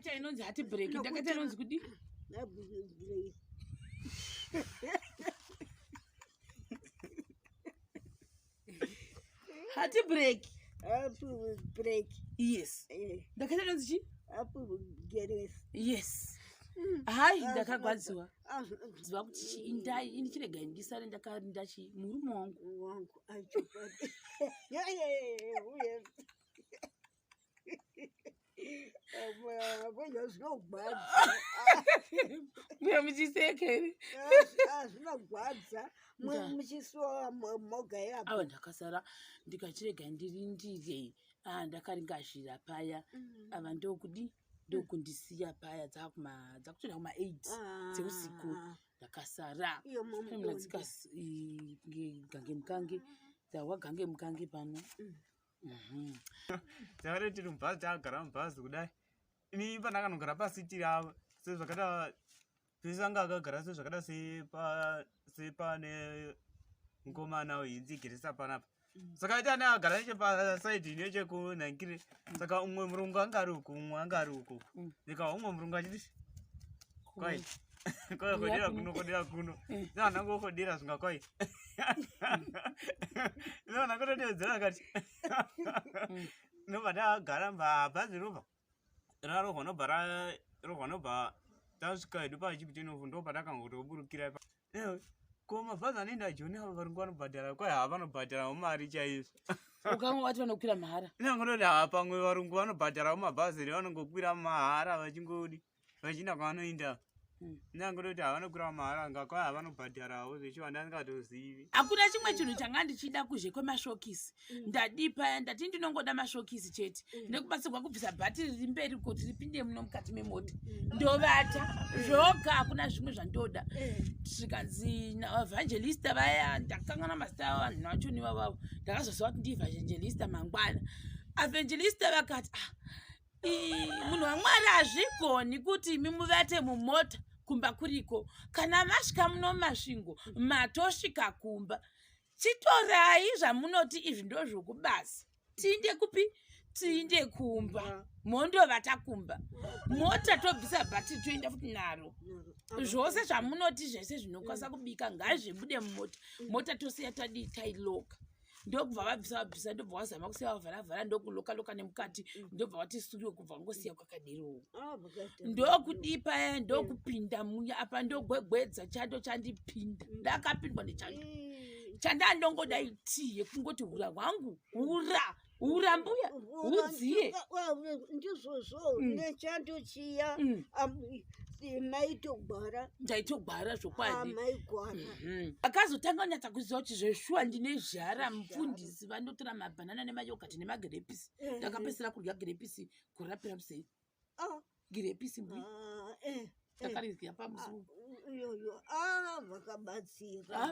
ndakaita inonzi hati break ndakaita inonzi kudi hati break yes ndakaita inonzi chi yes hai ndakagwadziwa ziva kuti chiindai ini chirega ndisare ndachi murume wangu muya muchisekere ava ndakasara ndikachirega ndirindire ndakaringazhira paya ava ndokudi ndokundisiya paya dzakutoda kuma8 dzeusiku ndakasara muna gange mukange dzawagange mukange pano tare tiri mubhazi tagara mubhazi kudai ini pandakanogara pasitiri avo sezvakada pesi anga akagara sezvakada sepane mukomana weinzigeresa panapa saka iti ane agara nechepasaidi nechekunhankire saka umwe murungu anga ari uku umwe anga ari uku ndikawa umwe murungu achiti kwai kodera kuno kodera kuno nanangokodera zvinga kwai nanangototevedzera kati nobva tagara mbabhazi robva rarohwa nobva tasvika hedu pachipitenofu ndobva takangotoburukira ko mabhazi anoenda joni ava varungu vanobhadhara kwai hava vanobhadharawo mari chaizvo ukanga wati vanokwira mahara inangototi haa pamwe varungu vanobhadharawo mabhazi revanongokwira mahara vachingodi vachienda kwavanoenda inangototi havanokwira mahara ngakwai havanobhadharawo zvechiva ndandingatozivi hakuna chimwe chinhu changa ndichida kuzhe kwemashokisi ndadipa ndati ndinongoda mashokisi chete nekubatsirwa kubvisa bhatiri riri mberi kuti ripinde muno mukati memota ndovata zvoga hakuna zvimwe zvandoda zvikanzi naevangelista vaya ndakangana mazita avanhu vachoni vavavo ndakazoziva kuti ndievhangelista mangwana avengelista vakati munhu wamwari hazvigoni kuti imi muvate mumota kumba kuriko kana masvika muno masvingo matosvika kumba chitorai zvamunoti izvi ndo zvokubasa tiinde kupi tiinde kumba mondovata kumba mota tobvisa bhatiri toenda futi naro zvose zvamunoti zvese zvinokwanisa kubika ngazvibude mumota mota tosiya tadii tailoka ndobva vabvisa ndobva wazama kusiya wavharavhara ndokulokaloka nemukati ndobva wati studio kubva ngosiya kwakaderowo ndokudii paya ndokupinda muya apa ndogwegwedza chando chandipinda ndakapindwa nechando chandandongoda iti yekungoti hura hwangu hura mbuya hudziye ndizvozvo nechando chiya maitogwara ndaitogwara zvokwadi akazotanga kunyatsa kuziva kuti zveshuwa ndine zhara mupfundisi vandotora mabhanana nemayogati nemagirepisi ndakapesera kurya girepisi kurapira musei girepisi mbuya takarirya pamusuku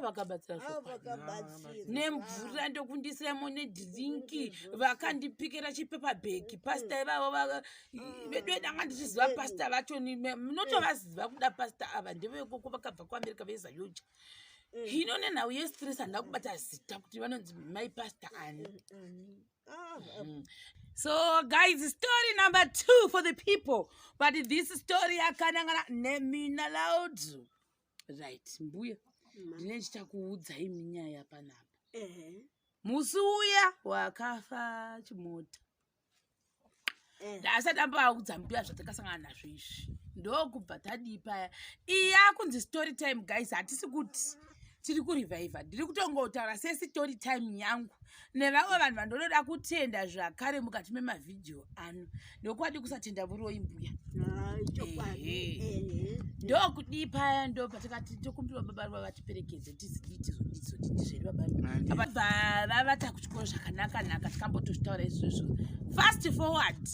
vakabatsira nemvura ndokundisiramo nedhiringi vakandipikira chipepabheki pasta ivavo vedu vedanga ndichiziva pasta vachoni munotovaziva kuda pasta ava ndevekoko vakabva kuamerica vezayoja hino nenhau yestress handina kubata zita kuti vanonzi mai pasta ani So guys, story number 2 for the people. But this story yakanangana nemina loud. Right, mbuya. Ndinechita kuudza iminyaya panapa. Musi uya wakafa chimota. Ndasati ambaudza mbuya zvatakasangana nazvo izvi. Ndokubva tadipa. Iya kunzi story time guys, hatisi kuti tiri kureviva. Ndiri kutongotaura story time yangu. Nevamwe vanhu vandoda kutenda zvakare mukati memavideo ano. Ndokwadi kusatenda vuroi mbuya. Ndokudii paya ndo patakati tokumbirwa babaruva vatiperekedze tizoditi babaruva. Vavata kuchikoro zvakanaka tikambotozvitaura izvozvo. Fast forward.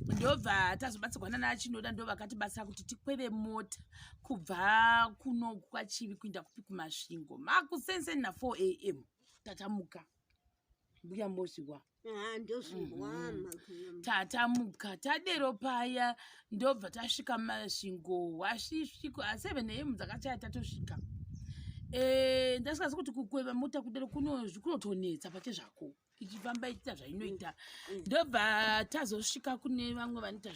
Ndobva tazobatsirwana nachinoda ndo vakatibatsira kuti tikweve mota kubva kuno kwachivi kuenda kupi kuMasvingo. Makusense na 4 AM tatamuka. Mbuya mbozviwa. Tatamuka tadero paya ndobva tasvika Masvingo wasvisvika 7 AM dzakachaya tatosvika. Ndasikazi kuti kukweva mota kudero kunotonetsa pake zvako. Ichifamba ichita zvainoita. Ndobva tazosvika kune vamwe vanoita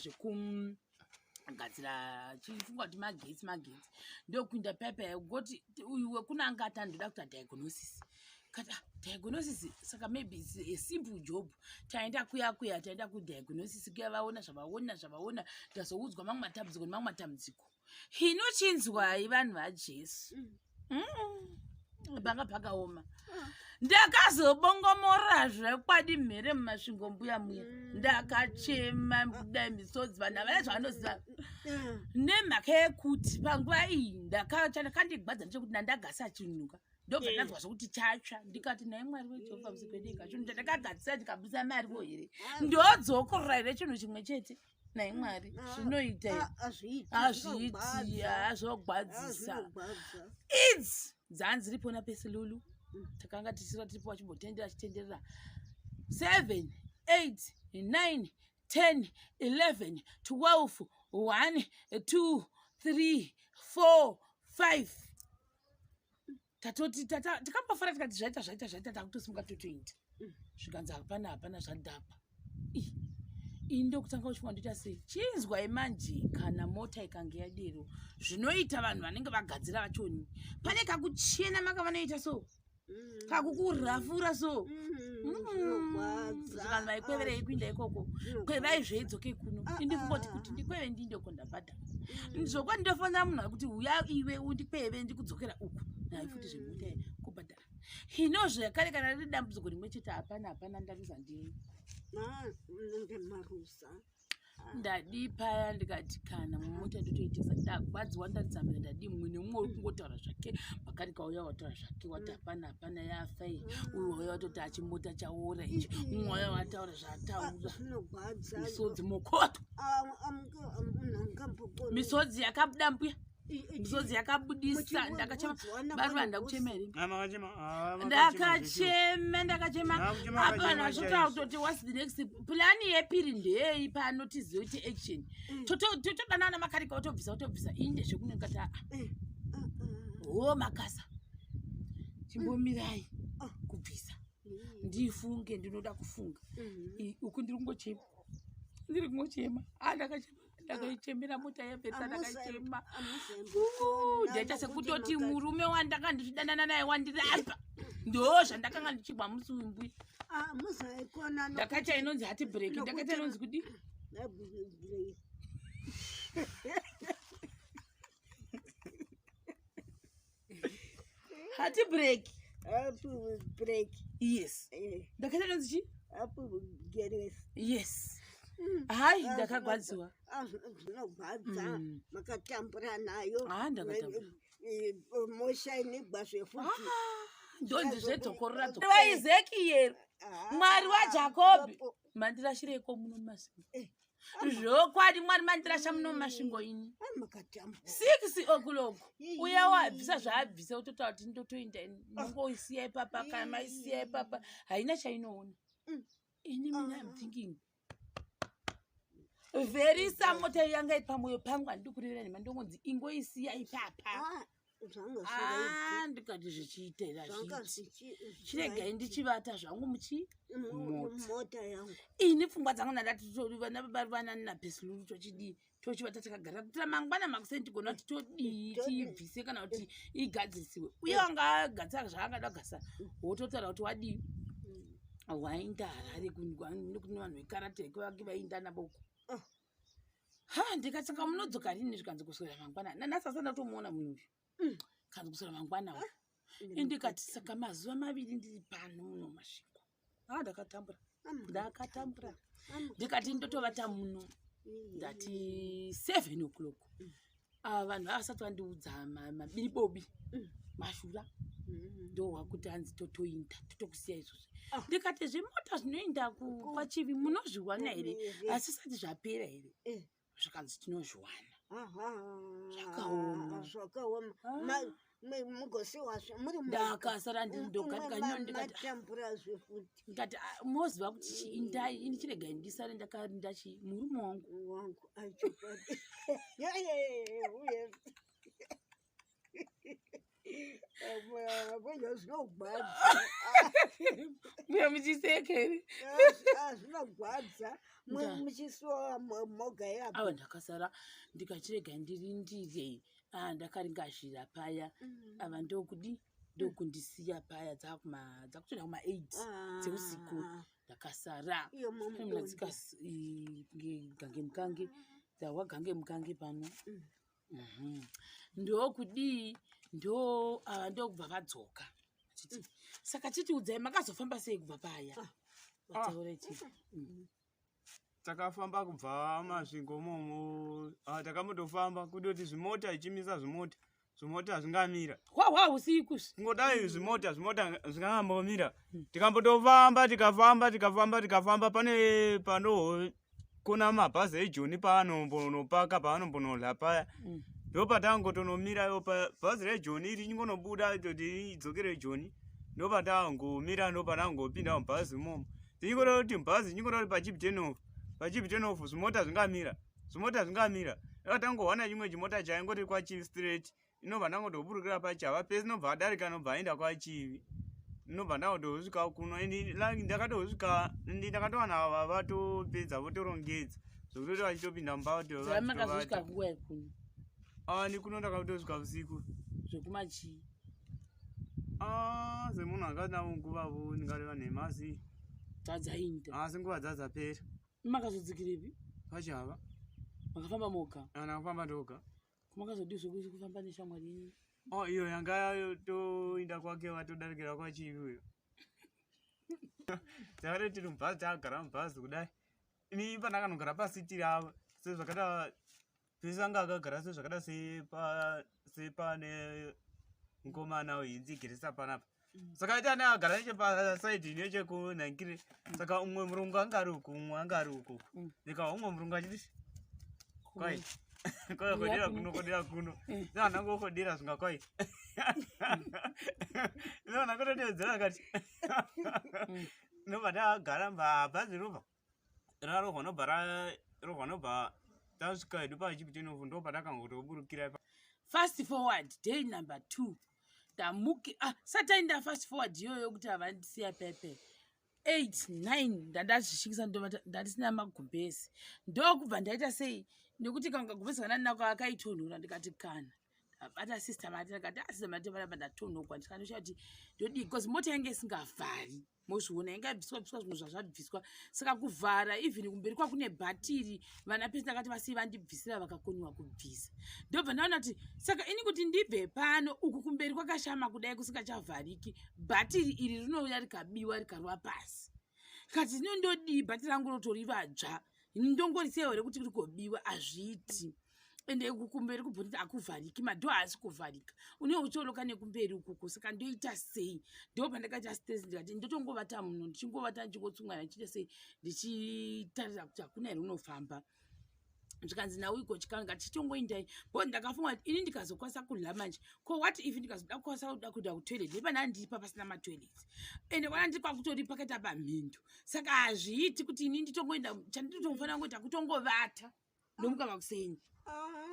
gadzira chifunga kuti magetsi ndokuinda pepa yekugoti uyu kunanga atandoda kuita diagnosis kati diagnosis saka maybe it's a simple job taenda kuya taenda kudiagnosis kuya vaona zvavaona tazoudzwa mamwe matambudziko hino chinzwai vanhu vajesu banga pakaoma ndakazobongomorazve kwadi mhere mumasvingo mbuya muya ndakachema kudai misodzi vanhu havana zvavanoziva nemhaka yekuti panguva iyi ndakandigwadza nechekuti ndandagasa chinuka ndobva ndanzwa zvokuti chatsva ndikati nai mwari wejehovha musipedeka chinhu chandakagadzisa ndikabvisa marivo here ndodzokorora here chinhu chimwe chete nai mwari zvinoita hazviiti azvogwadzisa idzi dzanzi ripona pese lulu takanga tisira tiripo chitenderera 7 8 9 10 11 12 1 2 3 4 5 tatoti tikambofara tikati zvaita takutosimuka totoita zvikanzi hapana zvadhapa ini ndokutanga kuchifunga ndoita sei chinzwai manje kana mota ikange yadero zvinoita vanhu vanenge vagadzira vachoni pane kakuchena maka vanoita so kakukurafura so zvikanzi vaikweverei kuinda ikoko kwevai zveidzoke kuno indifungoti kuti ndikweve ndindoko ndabhadha ndizvokwa ndinofanira munhu akuti uya iwe undikweve ndikudzokera uku nai futi zvemota kubhadhara hino zvekare kana riri dambudziko rimwe chete hapana ndaruza ndini ndadi paya ndikati kana mumota ndotoitisa ndagwadziwa ndatsamira ndadi mumwe nemumwe uri kungotaura zvake pakati kauya wataura zvake wati hapana yafai uyu wauya watoti achimota chaora ichi mumwe wauya wataura zvaataura misodzi mokoto misodzi yakabuda mbuya misodzi yakabudisa ndakachema BaRuva ndakuchema here ndakachema apa vanhu vachotaura kutoti what's the next plani yepiri ndeyei pano tizive kuti action totodanana makarika utobvisa inde zvekunengati makasa chimbomirai kubvisa ndifunge ndinoda kufunga uku ndiri kungochema ndakaichemera mota yapedza ndakaichema ndaita sekutoti murume wandakandizvidanana naye wandirapa ndo zvandakanga ndichibva musumbwi ndakaita inonzi hati break ndakaita inonzi kudi hati break yes ndakaita inonzi chi yes hai ndakagwadziwa zvinogwadza makatambura nayo mosha inigwa zvefuti ndonzi zvedzokorora waizekiyero mwari wajakobhi mandirashireko muno mumasvingo zvokwadi mwari mandirasha muno mumasvingo ini 6 o'clock uya wabvisa zvaabvisa utotaura kuti ndotoinda nongoisiya ipapa kana maisiya ipapa haina chainoona ini mina am thinking verisa mota yanga ipamwoyo pangu handikurira nema ndongonzi ingoisiya ipapa ndikati zvichiitera chiregai ndichivata zvangu muchimota yangu ini pfungwa dzangu ndandati vana baBaRuva napesuluru tochidii tochivata takagara kutira mangwana makuseni tigona kuti todii tiibvise kana kuti igadzirisiwe uye wanga agadzira zvaangada kugadzira wototaura kuti wadii wainda harare kune vanhu vekarate kwevake vainda naboko ndikati saka munodzoka rini zvikanzi kuswera mangwana nanhasi asana tomuona munhu uyu kanzi kuswera mangwana uyu indikati saka mazuva maviri ndiri pano muno mumasvingo ndakatambura ndikati ndotovata muno ndati 7 o'clock vanhu havasati vandiudza mabiribobi mashura ndohwakuti hanzi totoinda totokusiya izvozvo ndikati zvimota zvinoinda pachivi munozviwana here asi sati zvapera here zvikanzi tinozviwana zvakaoma mugosiwazvo muri ndakasara ndikati moziva kuti chiindai ini chiregai ndisare ndakarindachi murume wangu zvinogwadza muya muchisekere zvinogwadza muchisiwa moga yapo ava ndakasara ndikachirega ndirindire ndakaringazhira paya ava ndokundisiya paya dzakutoda kuma8 dzeusiku ndakasara mnadzika gange mukange dzawa gange mukange pano ndokudii ndokubva vadzoka saka chitiudzai makazofamba sei kubva paya vataura chii takafamba kubva Masvingo momo takamutofamba kutoti zvimota ichimisa zvimota zvingamira usiku ngodai zvimota zvingambomira tikafamba pane kuna mabhazi ejoni paanombonopaka paanombonodla paya ndopatangotonomirayo bhazi rejoni ringonobuda toti idzokere joni ndopatangomira ndopatangopinda mubhazi imomo tichingoroti mubhazi chingoroti pachipitenofu zvimota zvingamira akatangowana chimwe chimota chaingoti kwachivi straight inobva ndangotoburukira pachava pesi nobva adarika nobva aenda kwachivi nobva ndangotosvika kuno ndakatowana ava vatopedza votorongedza zvokutoti vachitopinda ni kuno ndakatosvika usiku zvekumachii semunhu akanawo nguvavo ndingareva nemasi dzadzainda asi nguva dzadzapera makazodzikirepi pachava makafamba moga nakufamba ndoga kumakazodii zvokuti kufamba neshamwari yenyu iyo yanga toinda kwake vatodarikira kwachivi uyo takati tiri mubhazi takagara mubhazi kudai ini pandakanogara pasitiri ava sezvakata pesi anga akagara sezvakada sepane mukomana weinzigeresa panapa saka iti ane agara nechepasaidi nechekunhankire saka umwe murungu angari uku umwe angari uku ndikawa umwe murungu achiti kwai kodera kuno nanangokodera zvinga kwai nanangototedzera kati nobva ndagara bhazi robva rarohwa nobva tasvika edu pachipitenofu ndobva takangotoburukira fast forward day number 2 ndamuki satainda fast forward iyoyo kuti havandisiya pepe 8 9 ndandazvishingisa ndandisina magumbezi ndokubva ndaita sei nekuti kamagumbezi kana ndinako akaitonhora ndikati kana ndabata sister mati ndikati sister mati panapa ndatonhorwa ndikanosha kuti ndodii because mota yange isingavhari mozviona ingabviswa zvinhu zvazvabviswa saka kuvhara even kumberi kwakune bhatiri vana pesi ndakati vasii vandibvisira vakakoniwa kubvisa ndobva ndaona kuti saka ini kuti ndibve pano uku kumberi kwakashama kudai kusingachavhariki bhatiri iri rinouya rikabiwa rikarwa pasi kati inondodii bhatiri rangu rotorivadzva ndongorisewo rekuti kuri kobiwa hazviiti ende kukumberi kubvuniti akuvhariki madhoo haasi kuvharika une ucholoka nekumberi ukuku saka ndoita sei ndobva ndakaita stress ndikati ndotongovata muno ndichingovata ndichingotsungana ndichiita sei ndichitarira kuti hakuna here unofamba zvikanzi nauiko chikanga tichitongoindai bo ndakafunga kuti ini ndikazokwanisa kudla manje ko what if ndikazoda kukwanisa kuda kutoilet nepana ndipa pasina matoilet ende kwana ndiri kwakutori pakaita pamhindo saka hazviiti kuti ini nditongoenda chandinotofanira kungoita kutongovata ndomuka vakusenyi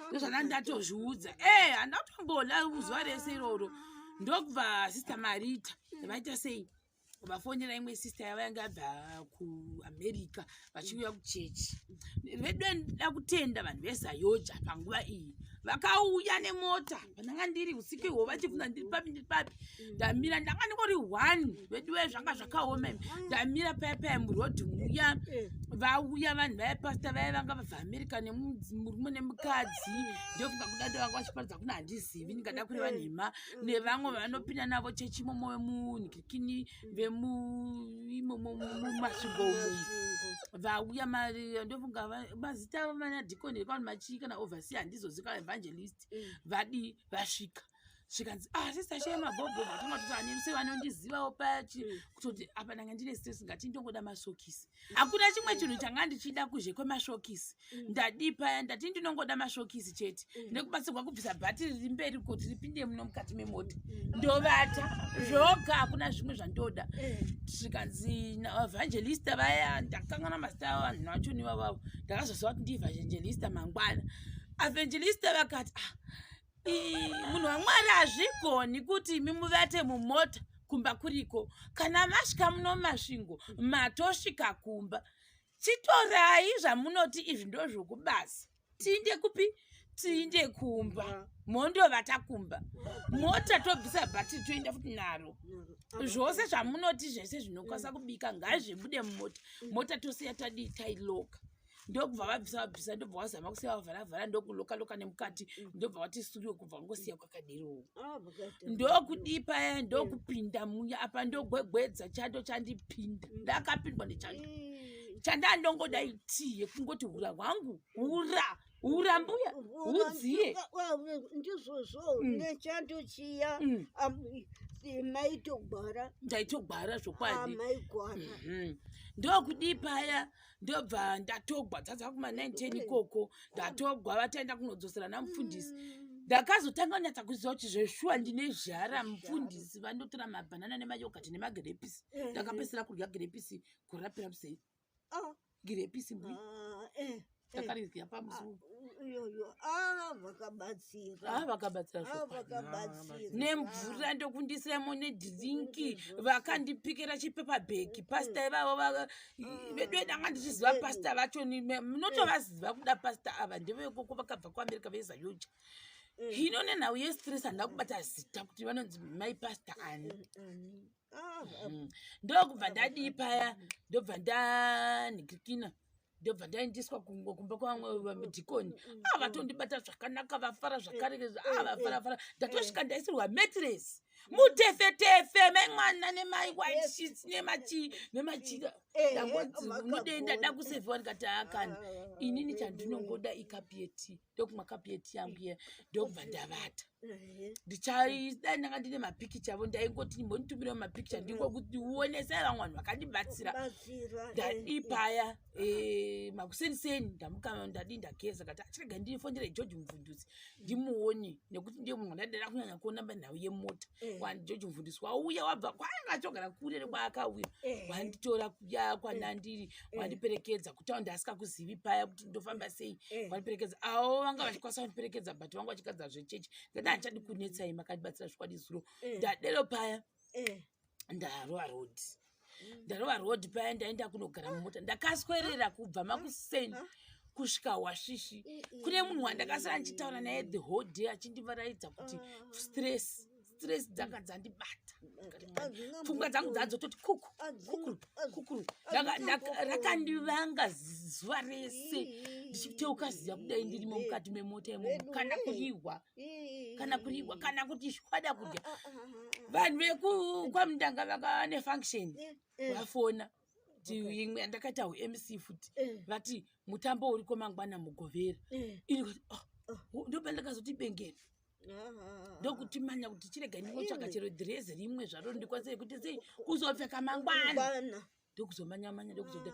ndozvana ndatozviudza handatombola zuva rese iroro ndokubva sister marita vaita sei vafonera imwe sister yava yanga yabva kuamerica vachiuya kuchechi vedu da kutenda vanhu vezayoja panguva iyi vakauya nemota pananga ndiri usiku ihwo vachibvunza ndiri papi ndamira ndanga ndingori 1 vedu ve zvanga zvakaoma ndamira paya murodhi muya vauya vanhu vaipasta vaya vanga vabva america nemurume nemukadzi ndofunga kuda ndo vanga vachiparidza kuna handizivi ndingada kuri vanhema nevamwe vanopinda navo chechi imomo vemunhikini vemumasvingo vauya ndofunga mazita avo manadhikoni rekwanu machii kana overseer handizozika evangelist vadi vasvika zvikanzi sister shema bhobho vatanga kuti ani sevanondizivawo pachi kutoti apa ndanga ndine stress ngati ndongoda masokisi hakuna chimwe chinhu changa ndichida kuzhe kwemashokisi ndadi paya ndati ndinongoda mashokisi chete nekubatsirwa kubvisa bhatiri riri mberi kuti ripinde muno mukati memota ndovata zvoga hakuna zvimwe zvandoda zvikanzi evangelista vaya ndakakangana mazita avo vanhu vachoniwa vavo ndakazoziva kuti ndievangelista mangwana evangelista vakati munhu wamwari hazvigoni kuti imi muvate mumota kumba kuriko kana masvika muno Masvingo matosvika kumba chitorai zvamunoti izvi ndo zvokubasa. Tiinde kupi? Tiinde kumba. Mondo vatakumba. Mota tobvisa bhatiri toenda futi naro. Zvose zvamunoti zvese zvinokwanisa kubika ngazvibude mumota. Mota tosiya tailoka. Ndobva vabvisa ndobva wazama kusiya wavhara ndokuloka nemukati ndobva wati studio kubva ngosiya kwakadero. Ndokudi paya ndokupinda munya apa ndogwegwedza chando chandipinda. Ndakapindwa nechando. Chandandongoda iti yekungoti hura hwangu hura mbuya udziye ndizvozvo nechando chiya maitogwara ndaitogwara zvokwadi maigwara ndokudi paya ndobva ndatogwa dzadza kuma910 ikoko ndatogwa vataenda kunodzosera namufundisi ndakazotanga nyatsa kuziva kuti zveshuwa ndine zhara mufundisi vandotora mabhanana nemayogati nemagirepisi ndakapesera kurya girepisi kurapira musei girepisi mbui takarizya pamusuku vakabatsira nemvura ndokundisiramo nedhirinki vakandipikira chipepabheki pasta ivavo vedanga ndichiziva pasta vacho munotovaziva kuda pasta ava ndevekoko vakabva kuamerika vezayoja hino nenhau yestress handa kubata zita kuti vanonzi mai pasta ani ndokubva ndadii paya ndobva ndanikikina ndobva ndaendeswa kumba kwamwe vamudhikoni vatondibata zvakanaka vafara zvakare vafara ndatosvika ndaisirwa matress mutefetefe memwana nemai white sheets nemachira ndambonzi mudenda dakusevhiwa ndikati akani inini chandinongoda ikapiyeti ndokumwa kapiyeti yangu iya ndokubva ndavata ndichaida ndanga ndine mapikicha avo ndaingoti mbonitumirawo mapikicha ndingokuti uonesai vamwe vanhu vakandibatsira ndadipaya makuseniseni ndamuka ndadi ndageza kati achirega ndifondere George Mvundisi ndimuone nekuti ndiye munhu ndadada kunyanya kuona manhau yemota George Mvundisi wauya wabva kwaanga achogara kure nekwaakauya wanditora kuya kwanandiri wandiperekedza kutaundi asikakuzivi paya kuti ndofamba sei wandiperekedza avo vanga vachikwanisa kundiperekedza but vanga vachikadza zvechechi ndachadi kunetsai makandibatsira zvikwadi zuro ndadero paya ndarova road paya ndaenda kunogara mumota ndakaswerera kubva makuseni kusvika washishi kune munhu wandakasara ndichitaura naye the whole day achindivaraidza kuti stress dzanga dzandibata pfungwa dzangu dzadzototi kukuru rakandivanga zuva rese ndichiteuka ziya kudai ndirimo mukati memota imomo kana kuriwa kana kuti shwada kudya vanhu vekwamundanga vanga nefunction vafona imwe andakaita uMC futi vati mutambo uriko mangwana mugovera ini ndopandakazoti bengera ndokuti manya kuti chirega ndinotsvaga chero dhirezi rimwe zvaro ndikwanise kuti sei kuzopfeka mangwana ndokuzomanya ndokuzoda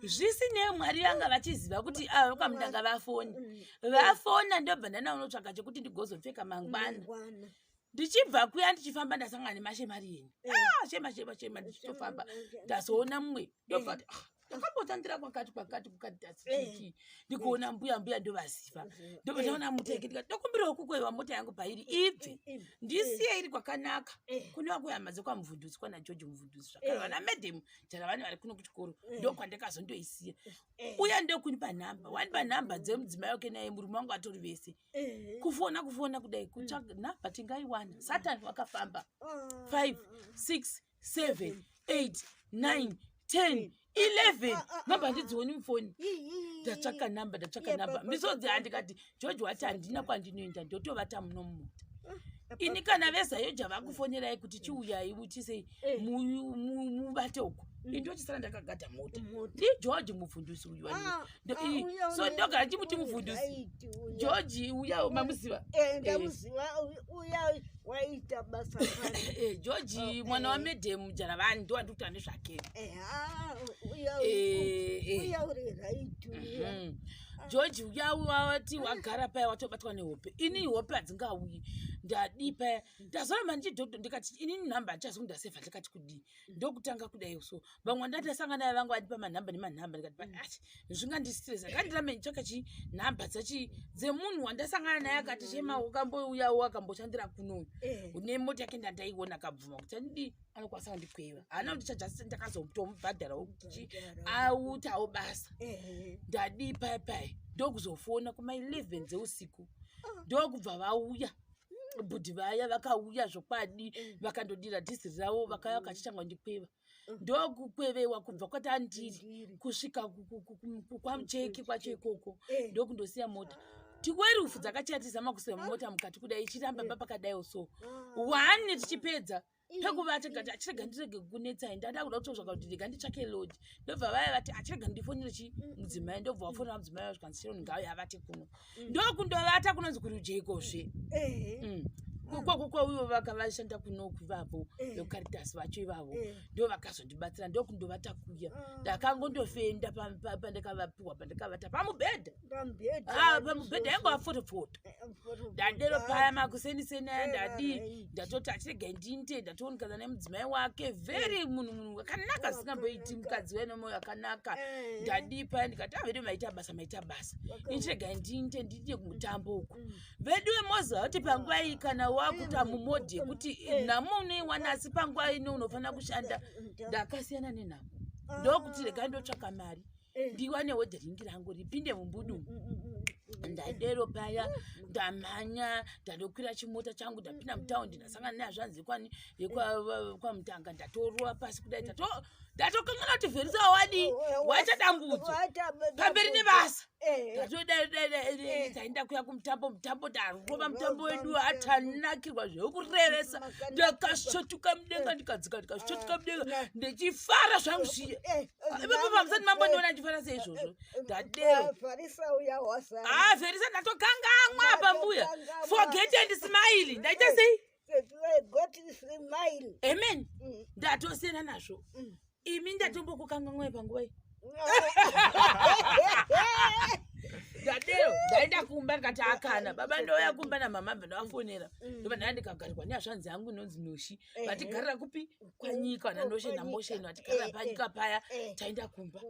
zvisinei mwari vanga vachiziva kuti ava kwamundanga vafona ndobva ndana unotsvaga chekuti ndigozopfeka mangwana ndichibva kuya ndichifamba ndasangana nemashemari yeni shema ndichitofamba ndazoona mumwe ndobva ndakambotandira kwakati tasiki ndikuona mbuya ndovaziva ndobva ndaona mutenge ndikati ndokumbirawo kukweva mota yangu pairi ibve ndisiye iri kwakanaka kune vakuhama dzekwamuvhundutsi kwana George Mvundutsi zvakare vana madhem jara vane vari kuno kuchikoro ndokwandakazondoisiya uya ndokunipa nhamba wanipa nhamba dzemudzimai wake naye murume wangu atori vese kufona kudai kutsvaga nhamba tingaiwana satani wakafamba 5 6 7 8 9 10 11 nhamba ndidzioni mufoni ndatsvaka nhamba misodzi handikati George wati handina kwandinoenda ndotovata muno mumota ini kana vezayoja vakufonerai kuti chiuyai muchisei mubate uko indochisara ndakagata mota ndiGeorge Muvhundisi uyu so ndogara chimuti Muvhundisi George uya mamuziva uya waita basa George mwana wa madhem jara vanhu ndo andikuti ane zvake uya uri right George uya wati wagara paya watobatwa nehope ini hope hadzingauyi ndadipa ndazora manje dhodho ndikati inini namba achazi kundaseva ndikati kudii ndokutanga kudai so vamwe ndatasangana naye vangu vadipa manhamba nemanhamba ndikati ati zvingandistresa kandirame nditsvaka nhamba dzemunhu wandasangana naye akati chema wakambouyawo akamboshandira kunoyu une mota yake ndandaiona akabvuma kuti andidi anokwanisa kundikweva haana kuti chajasi ndakazotomubhadharawo kuti autawo basa ndadipa pai ndokuzofona kuma11 dzeusiku ndokubva vauya budhi vaya vakauya zvokwadi vakandodira dhiziri ravo vakauya vakachitangwa ndikweva ndokukwevewa kubva kwatandiri kusvika kwamucheki kwacho ikoko ndokundosiya mota tikwerufu dzakachatizama kusema mota mukati kudai ichiramba papakadaiwo so 1 tichipedza pekuvati kati achirega ndirege kunetsai ndada kuda kutotsvaka kuti ndega nditsvake lodi ndobva vaya vati achirega ndifonere mudzimai ndobva wafonera mudzimai vasvikansironi ngauya avate kuno ndokundovata kunonzi kuri ujeikosve kwauyo vakavashanda kunoku ivavo vecaritas vacho ivavo ndo vakazondibatsira ndokundovata kuya ndakangondofenda pandakavapiwa pandakavata pamubhedha pamubhedha yangu vafotofota ndadero paya makuseniseni aya ndadii ndatoti achirega ndinte ndatoonekana nemudzimai wake very munhu akanaka asingamboiti mukadzi wenemoyo akanaka ndadii paya ndikati avedu maita basa ichirega ndinte ndidie kumutambo uku vedu vemoza kuti panguva iyi kana wakuta mumodhi yekuti nhamo unoiwana asi panguva ino unofanira kushanda ndakasiyana nenhamo ndokuti rega ndotsvaka mari ndiwane wedhiringi rangu ripinde mumbudu ndadero paya ndamhanya ndandokwira chimota changu ndapinda mutaundi ndasangana neazvanzi kwamutanga ndatorwa pasi kudai ndatokangana kuti vherisawo wadi wachadambudzo pamberi nebasa ndatodaenda kuya kumutambo ndarova mutambo wedu atanakirwa zvekurevesa ndakashotuka mudenga ndikadzika ndikashotuka mudenga ndichifara zvangu zviye ipapo pamusati mambondiona ndichifara seizvozvo ndadero vherisa ndatokangamwa pambuya forget and smile ndaita sei amen ndatosiyana nazvo imi ndatombokukangamwai panguva iyi ndadero ndaenda kumba ndikati akana baba ndoya kumba namama bva ndavafonera ndobva ndaya ndikagarirwa neazvanzi yangu inonzi Noshi vatigarira kupi kwanyika nandoshena mosheni vatigarira panyika paya taenda kumba